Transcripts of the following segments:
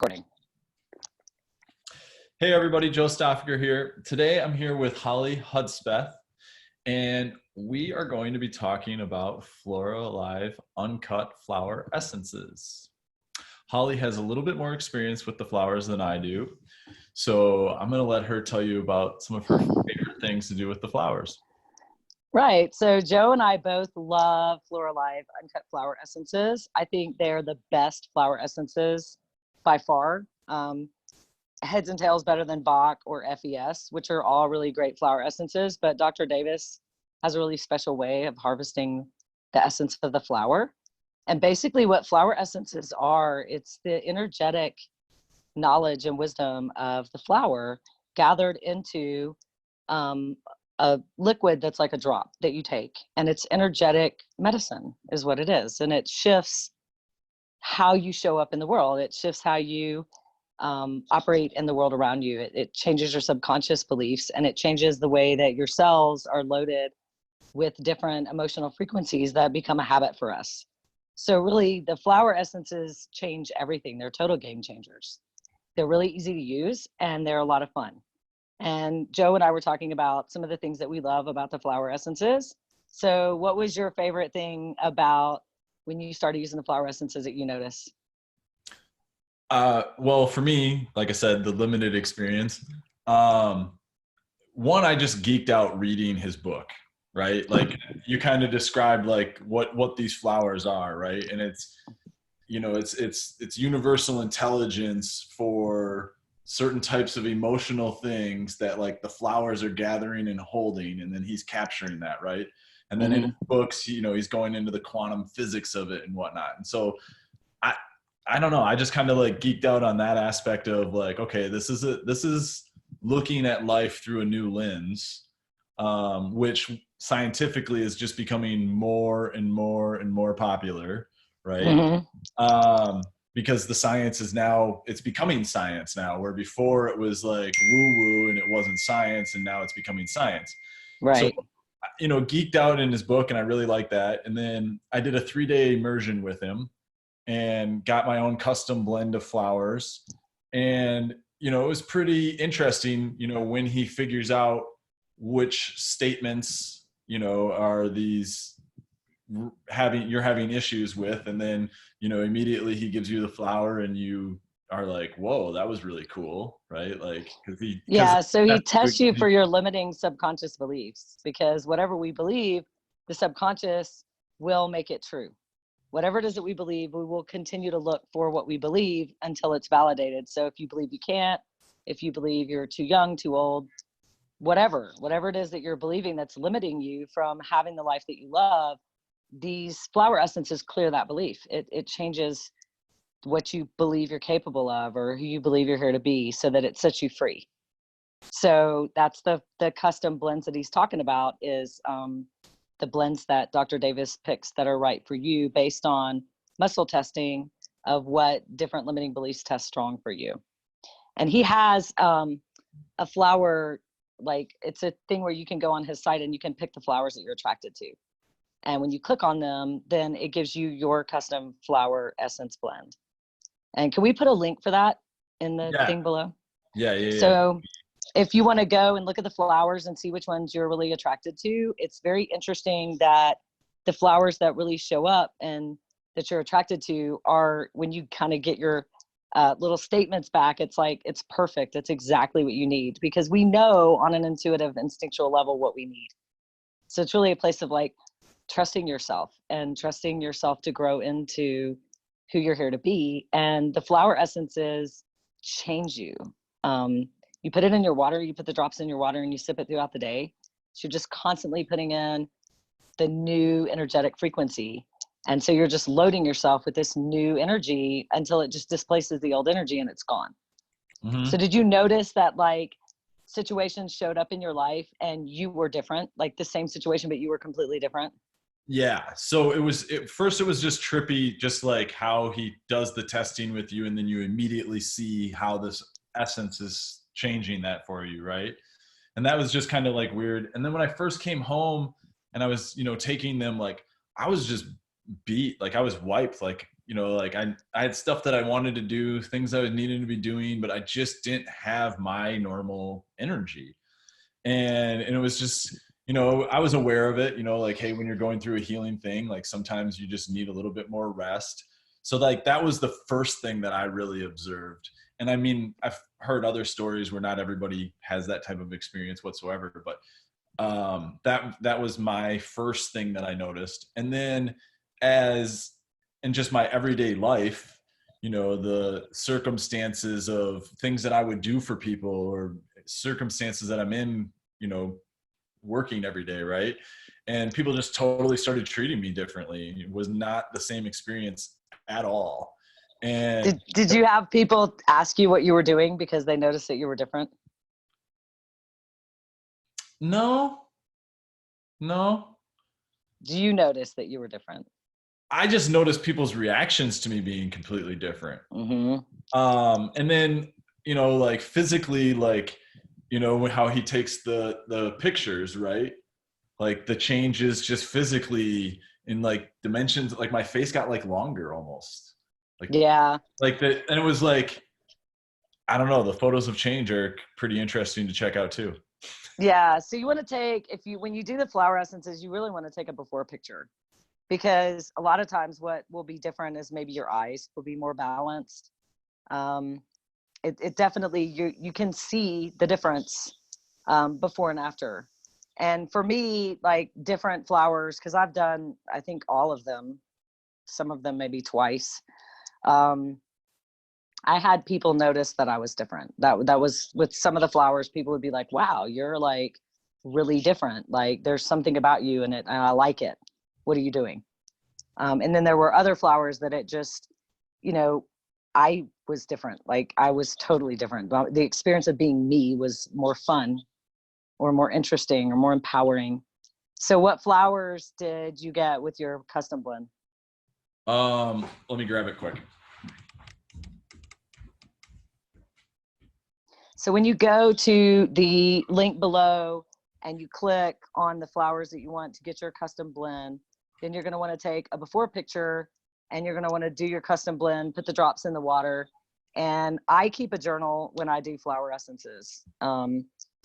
Recording. Hey everybody, Joe Stauffacher here. Today I'm here with Holly Hudspeth, and we are going to be talking about Flora Alive uncut flower essences. Holly has a little bit more experience with the flowers than I do, so I'm going to let her tell you about some of her favorite things to do with the flowers. Right. So Joe and I both love Flora Alive uncut flower essences. I think they're the best flower essences by far. Heads and tails better than Bach or FES, which are all really great flower essences. But Dr. Davis has a really special way of harvesting the essence of the flower. And basically what flower essences are, it's the energetic knowledge and wisdom of the flower gathered into a liquid that's like a drop that you take. And it's energetic medicine is what it is. And it shifts how you show up in the world. It shifts how you operate in the world around you. It changes your subconscious beliefs, and it changes the way that your cells are loaded with different emotional frequencies that become a habit for us. So really the flower essences change everything. They're total game changers. They're really easy to use and they're a lot of fun. And Joe and I were talking about some of the things that we love about the flower essences. So what was your favorite thing about when you started using the flower essences that you noticed? Well, for me, like I said, the limited experience. One, I just geeked out reading his book, right? Like you kind of described like what these flowers are, right? And it's, you know, it's universal intelligence for certain types of emotional things that like the flowers are gathering and holding, and then he's capturing that, right? And then in his books, you know, he's going into the quantum physics of it and whatnot. And so I don't know. I just kind of like geeked out on that aspect of like, okay, this is looking at life through a new lens, which scientifically is just becoming more and more and more popular, right? Because the science is now, it's becoming science now, where before it was like woo woo and it wasn't science, and now it's becoming science. So, Right. you know, geeked out in his book, and I really like that. And then I did a 3-day immersion with him and got my own custom blend of flowers. And, you know, it was pretty interesting, you know, when he figures out which statements, you know, are these you're having issues with, and then, you know, immediately he gives you the flower and you are like, whoa, that was really cool, right? Like, So he tests you for your limiting subconscious beliefs, because whatever we believe, the subconscious will make it true. Whatever it is that we believe, we will continue to look for what we believe until it's validated. So if you believe you can't, if you believe you're too young, too old, whatever it is that you're believing that's limiting you from having the life that you love, these flower essences clear that belief. It changes what you believe you're capable of or who you believe you're here to be, so that it sets you free. So that's the custom blends that he's talking about, is the blends that Dr. Davis picks that are right for you based on muscle testing of what different limiting beliefs test strong for you. And he has a flower, like it's a thing where you can go on his site and you can pick the flowers that you're attracted to. And when you click on them, then it gives you your custom flower essence blend. And can we put a link for that in the thing below? Yeah. So if you want to go and look at the flowers and see which ones you're really attracted to, it's very interesting that the flowers that really show up and that you're attracted to are, when you kind of get your little statements back, it's like, it's perfect. It's exactly what you need, because we know on an intuitive, instinctual level what we need. So it's really a place of like trusting yourself and trusting yourself to grow into who you're here to be. And the flower essences change you. You put it in your water, you put the drops in your water and you sip it throughout the day. So you're just constantly putting in the new energetic frequency. And so you're just loading yourself with this new energy until it just displaces the old energy and it's gone. So did you notice that like situations showed up in your life and you were different, like the same situation, but you were completely different? Yeah. So first it was just trippy, just like how he does the testing with you, and then you immediately see how this essence is changing that for you, right? And that was just kind of like weird. And then when I first came home and I was, you know, taking them, like I was just beat, like I was wiped, like you know, like I had stuff that I wanted to do, things I needed to be doing, but I just didn't have my normal energy. And it was just, you know, I was aware of it, you know, like, hey, when you're going through a healing thing, like sometimes you just need a little bit more rest. So like that was the first thing that I really observed. And I mean, I've heard other stories where not everybody has that type of experience whatsoever, but that was my first thing that I noticed. And then as in just my everyday life, you know, the circumstances of things that I would do for people or circumstances that I'm in, you know, working every day, right? And people just totally started treating me differently. It was not the same experience at all. And Did you have people ask you what you were doing because they noticed that you were different? no, no, Do you notice that you were different? I just noticed people's reactions to me being completely different. Mm-hmm. And then, you know, like physically, like, you know, how he takes the pictures, right? Like the changes just physically in like dimensions, like my face got like longer almost. Like Yeah. like the and it was like, I don't know, the photos of change are pretty interesting to check out too. Yeah. So you want to take, when you do the flower essences, you really want to take a before picture, because a lot of times what will be different is maybe your eyes will be more balanced. Um, it definitely, you can see the difference before and after. And for me, like different flowers, because I've done, I think all of them, some of them maybe twice. Um, I had people notice that I was different. That was with some of the flowers. People would be like, "Wow, you're like really different. Like there's something about you, and I like it. What are you doing?" And then there were other flowers that it just, you know, I was different. Like I was totally different. The experience of being me was more fun, or more interesting, or more empowering. So, what flowers did you get with your custom blend? Let me grab it quick. So when you go to the link below and you click on the flowers that you want to get your custom blend, then you're going to want to take a before picture and you're going to want to do your custom blend, put the drops in the water. And I keep a journal when I do flower essences. I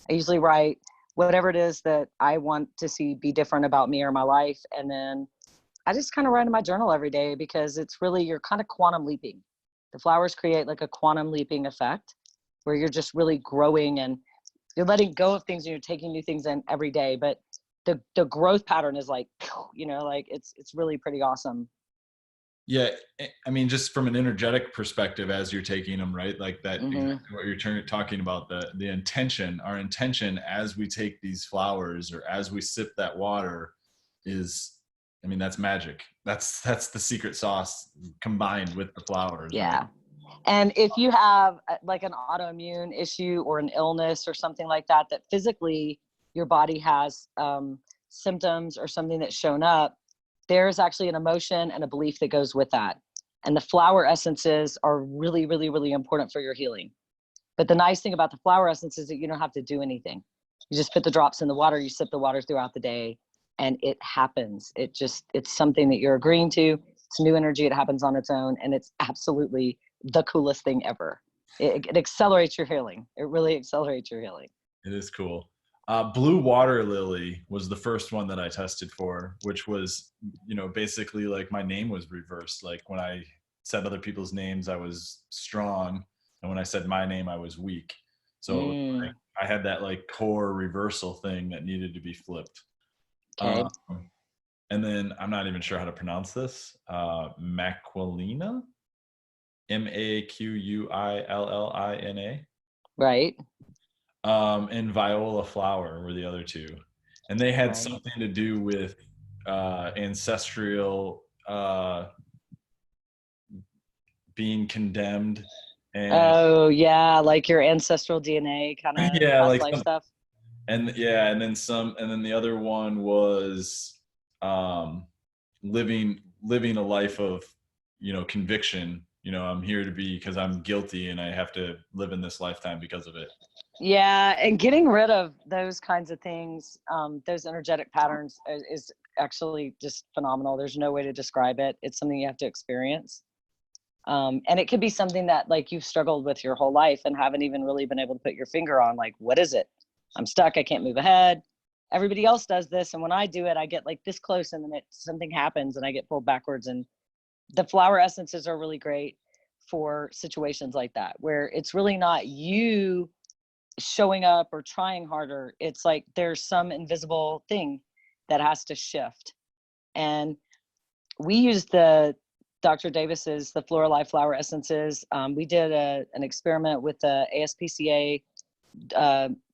usually write whatever it is that I want to see be different about me or my life. And then I just kind of write in my journal every day, because it's really, you're kind of quantum leaping. The flowers create like a quantum leaping effect where you're just really growing and you're letting go of things and you're taking new things in every day. But the growth pattern is like, you know, like it's really pretty awesome. Yeah, I mean, just from an energetic perspective, as you're taking them, right? Like that, Mm-hmm. exactly what you're talking about, the intention, our intention as we take these flowers or as we sip that water is, I mean, that's magic. That's the secret sauce combined with the flowers, right? Yeah. And if you have like an autoimmune issue or an illness or something like that, that physically your body has symptoms or something that's shown up, there's actually an emotion and a belief that goes with that. And the flower essences are really, really, really important for your healing. But the nice thing about the flower essence is that you don't have to do anything. You just put the drops in the water, you sip the water throughout the day, and it happens. It's something that you're agreeing to. It's new energy. It happens on its own. And it's absolutely the coolest thing ever. It accelerates your healing. It really accelerates your healing. It is cool. Blue water lily was the first one that I tested for, which was, you know, basically like my name was reversed. Like when I said other people's names, I was strong. And when I said my name, I was weak. So like, Mm, I had that like core reversal thing that needed to be flipped. okay. Um, and then I'm not even sure how to pronounce this. Maquilina, Maquillina. Right. And viola flower were the other two, and they had Right. something to do with ancestral being condemned, and Oh yeah, like your ancestral DNA kind of yeah, past like life some, stuff. and yeah, and then some, and then the other one was um, living a life of, you know, conviction. You know, I'm here to be because I'm guilty, and I have to live in this lifetime because of it. Yeah, and getting rid of those kinds of things, those energetic patterns is actually just phenomenal. There's no way to describe it. It's something you have to experience. And it could be something that like you've struggled with your whole life and haven't even really been able to put your finger on, like, what is it? I'm stuck. I can't move ahead. Everybody else does this. And when I do it, I get like this close and then something happens and I get pulled backwards. And the flower essences are really great for situations like that, where it's really not you showing up or trying harder. It's like there's some invisible thing that has to shift. And we used Dr. Davis's, the Flora Life flower essences. We did an experiment with the ASPCA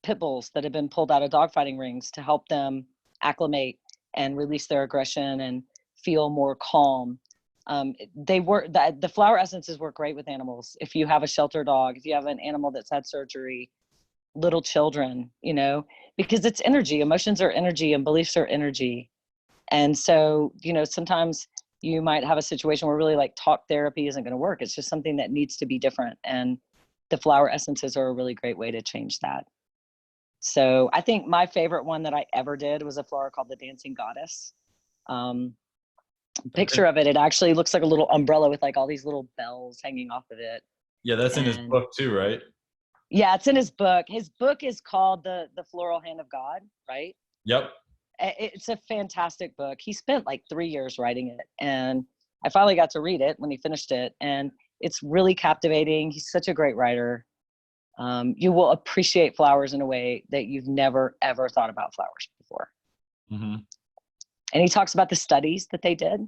pit bulls that had been pulled out of dogfighting rings to help them acclimate and release their aggression and feel more calm. The flower essences work great with animals. If you have a shelter dog, if you have an animal that's had surgery, little children, because it's energy. Emotions are energy and beliefs are energy. And so, sometimes you might have a situation where really like talk therapy isn't going to work. It's just something that needs to be different. And the flower essences are a really great way to change that. So I think my favorite one that I ever did was a flower called the Dancing Goddess. Picture of it, it actually looks like a little umbrella with like all these little bells hanging off of it. Yeah, that's in his book too, right? Yeah, it's in his book. His book is called The Floral Hand of God, right? Yep. It's a fantastic book. He spent like 3 years writing it, and I finally got to read it when he finished it, and it's really captivating. He's such a great writer. You will appreciate flowers in a way that you've never, ever thought about flowers before. Mm-hmm. And he talks about the studies that they did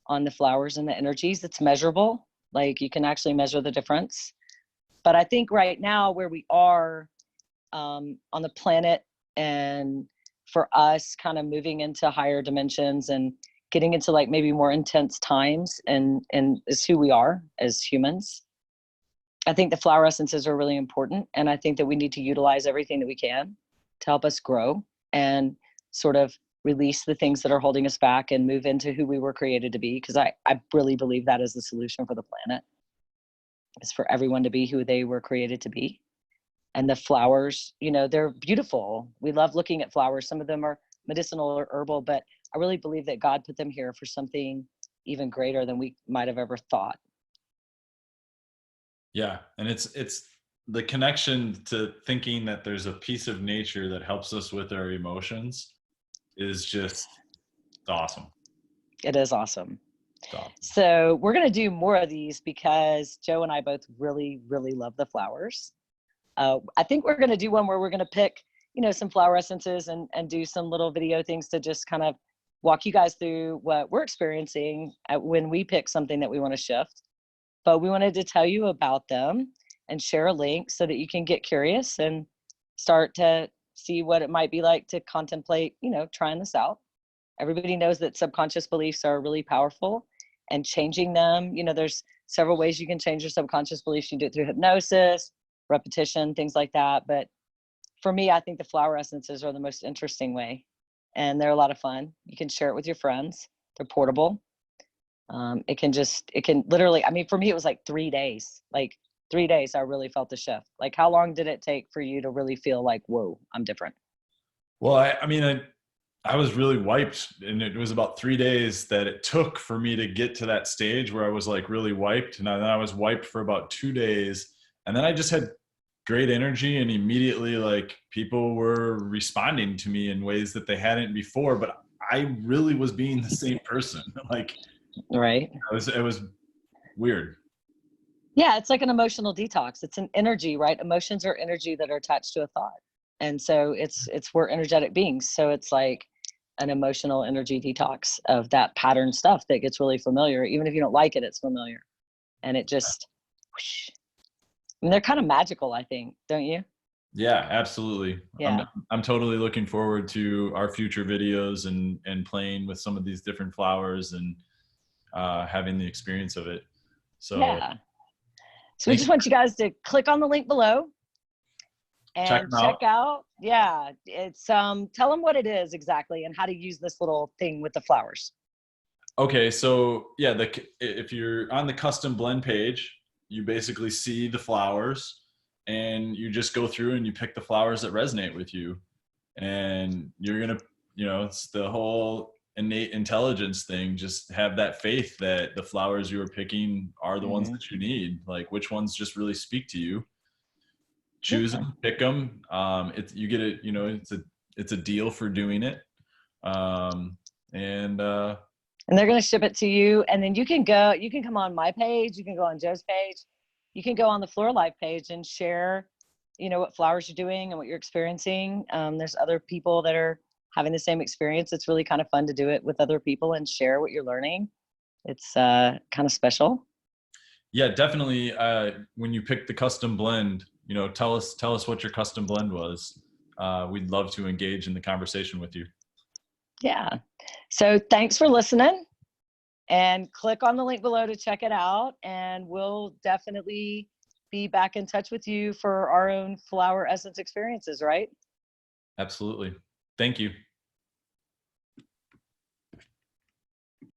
on the flowers and the energies. It's measurable. Like you can actually measure the difference. But I think right now where we are on the planet, and for us kind of moving into higher dimensions and getting into like maybe more intense times and is who we are as humans. I think the flower essences are really important. And I think that we need to utilize everything that we can to help us grow and sort of release the things that are holding us back and move into who we were created to be. Because I really believe that is the solution for the planet, is for everyone to be who they were created to be. And the flowers, they're beautiful. We love looking at flowers. Some of them are medicinal or herbal, but I really believe that God put them here for something even greater than we might have ever thought. Yeah. And it's the connection to thinking that there's a piece of nature that helps us with our emotions is just awesome. It is awesome. Awesome. So we're going to do more of these because Joe and I both really, really love the flowers. I think we're going to do one where we're going to pick, some flower essences and do some little video things to just kind of walk you guys through what we're experiencing when we pick something that we want to shift. But we wanted to tell you about them and share a link so that you can get curious and start to see what it might be like to contemplate, trying this out. Everybody knows that subconscious beliefs are really powerful, and changing them, there's several ways you can change your subconscious beliefs. You can do it through hypnosis, repetition, things like that. But for me, I think the flower essences are the most interesting way, and they're a lot of fun. You can share it with your friends. They're portable. It can literally, for me, it was like 3 days, I really felt the shift. Like, how long did it take for you to really feel like, whoa, I'm different? Well, I was really wiped, and it was about 3 days that it took for me to get to that stage where I was like really wiped. And then I was wiped for about 2 days, and then I just had great energy, and immediately like people were responding to me in ways that they hadn't before, but I really was being the same person. Like, right. It was weird. Yeah. It's like an emotional detox. It's an energy, right? Emotions are energy that are attached to a thought. And so we're energetic beings. So it's like an emotional energy detox of that pattern stuff that gets really familiar. Even if you don't like it, it's familiar. And it just, whoosh. They're kind of magical, I think, don't you? Yeah, absolutely. Yeah. I'm totally looking forward to our future videos and playing with some of these different flowers and having the experience of it. So yeah. So we just want you guys to click on the link below and check out. Yeah. It's tell them what it is exactly and how to use this little thing with the flowers. Okay. So yeah, if you're on the custom blend page, you basically see the flowers and you just go through and you pick the flowers that resonate with you. And you're going to, it's the whole innate intelligence thing. Just have that faith that the flowers you are picking are the ones that you need. Like, which ones just really speak to you. Choose them, pick them. You get it. You know, it's a deal for doing it. And they're going to ship it to you, and then you can come on my page, you can go on Joe's page, you can go on the Flora Life page and share, you know, what flowers you're doing and what you're experiencing. There's other people that are having the same experience. It's really kind of fun to do it with other people and share what you're learning. It's kind of special. Yeah, definitely. When you pick the custom blend, you know, tell us what your custom blend was. We'd love to engage in the conversation with you. Yeah. So thanks for listening, and click on the link below to check it out. And we'll definitely be back in touch with you for our own flower essence experiences, right? Absolutely. Thank you.